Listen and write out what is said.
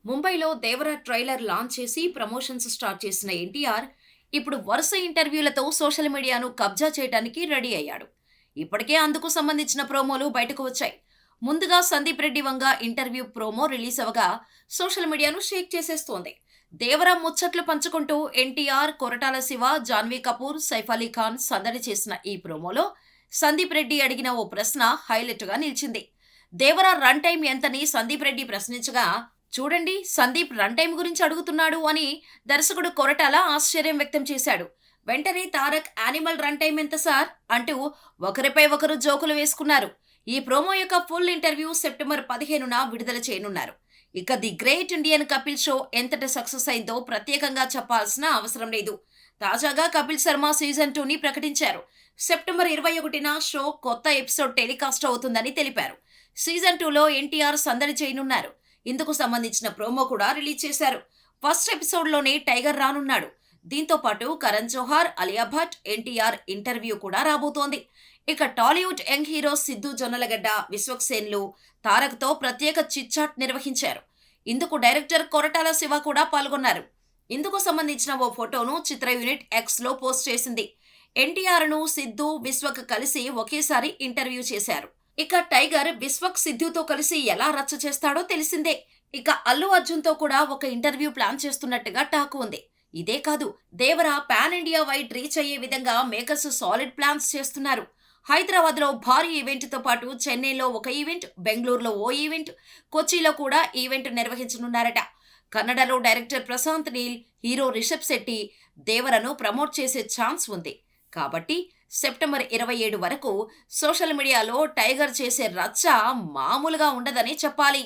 ముంబైలో Devara trailer launch చేసి promotions start చేసిన ఎన్టీఆర్ ఇప్పుడు వరుస ఇంటర్వ్యూలతో సోషల్ మీడియాను కబ్జా చేయడానికి రెడీ అయ్యాడు. ఇప్పటికే అందుకు సంబంధించిన ప్రోమోలు బయటకు వచ్చాయి. ముందుగా Sandeep Reddy Vanga interview promo release అవగా social మీడియాను షేక్ చేసేస్తోంది. దేవరా ముచ్చట్లు పంచుకుంటూ ఎన్టీఆర్, కొరటాల శివ, జాన్వీ కపూర్, సైఫ్ అలీ ఖాన్ సందడి చేసిన ఈ ప్రోమోలో సందీప్ రెడ్డి అడిగిన ఓ ప్రశ్న హైలైట్ గా నిలిచింది. దేవరా రన్ టైం ఎంతని సందీప్ రెడ్డి ప్రశ్నించగా, చూడండి సందీప్ రన్ టైం గురించి అడుగుతున్నాడు అని దర్శకుడు కొరటాల ఆశ్చర్యం వ్యక్తం చేశాడు. వెంటనే తారక్ యానిమల్ రన్ టైం ఎంత సార్ అంటూ ఒకరిపై ఒకరు జోకులు వేసుకున్నారు. ఈ ప్రోమో యొక్క ఫుల్ ఇంటర్వ్యూ సెప్టెంబర్ 15న విడుదల చేయనున్నారు. ఇక the great Indian Kapil show ఎంతటి సక్సెస్ అయిందో ప్రత్యేకంగా చెప్పాల్సిన అవసరం లేదు. తాజాగా కపిల్ శర్మ సీజన్ 2ని ప్రకటించారు. సెప్టెంబర్ 21న షో కొత్త ఎపిసోడ్ టెలికాస్ట్ అవుతుందని తెలిపారు. సీజన్ 2లో ఎన్టీఆర్ సందడి చేయనున్నారు. ఇందుకు సంబంధించిన ప్రోమో కూడా రిలీజ్ చేశారు. ఫస్ట్ ఎపిసోడ్లోనే టైగర్ రానున్నాడు. దీంతో పాటు కరణ్ జోహార్, అలియా భట్, ఎన్టీఆర్ ఇంటర్వ్యూ కూడా రాబోతోంది. ఇక టాలీవుడ్ యంగ్ హీరో సిద్ధు జొన్నలగడ్డ, విశ్వక్సేన్లు తారక్తో ప్రత్యేక చిట్చాట్ నిర్వహించారు. ఇందుకు డైరెక్టర్ కొరటాల శివ కూడా పాల్గొన్నారు. ఇందుకు సంబంధించిన ఓ ఫోటోను చిత్ర యూనిట్ ఎక్స్లో పోస్ట్ చేసింది. ఎన్టీఆర్ను సిద్ధు, విశ్వక్ కలిసి ఒకేసారి ఇంటర్వ్యూ చేశారు. ఇక టైగర్ విశ్వక్ సిద్ధుతో కలిసి ఎలా రచ్చ చేస్తాడో తెలిసిందే. ఇక అల్లు అర్జున్తో కూడా ఒక ఇంటర్వ్యూ ప్లాన్ చేస్తున్నట్టుగా టాక్ ఉంది. ఇదే కాదు, Devara pan India wide reach అయ్యే విధంగా మేకర్స్ సాలిడ్ ప్లాన్స్ చేస్తున్నారు. హైదరాబాద్లో భారీ ఈవెంట్తో పాటు చెన్నైలో ఒక ఈవెంట్, బెంగళూరులో ఓ ఈవెంట్, కొచ్చిలో కూడా ఈవెంట్ నిర్వహించనున్నారట. కన్నడలో డైరెక్టర్ ప్రశాంత్ నీల్, హీరో రిషబ్ శెట్టి దేవరను ప్రమోట్ చేసే ఛాన్స్ ఉంది. కాబట్టి సెప్టెంబర్ 27 వరకు సోషల్ మీడియాలో టైగర్ చేసే రచ్చ మామూలుగా ఉండదని చెప్పాలి.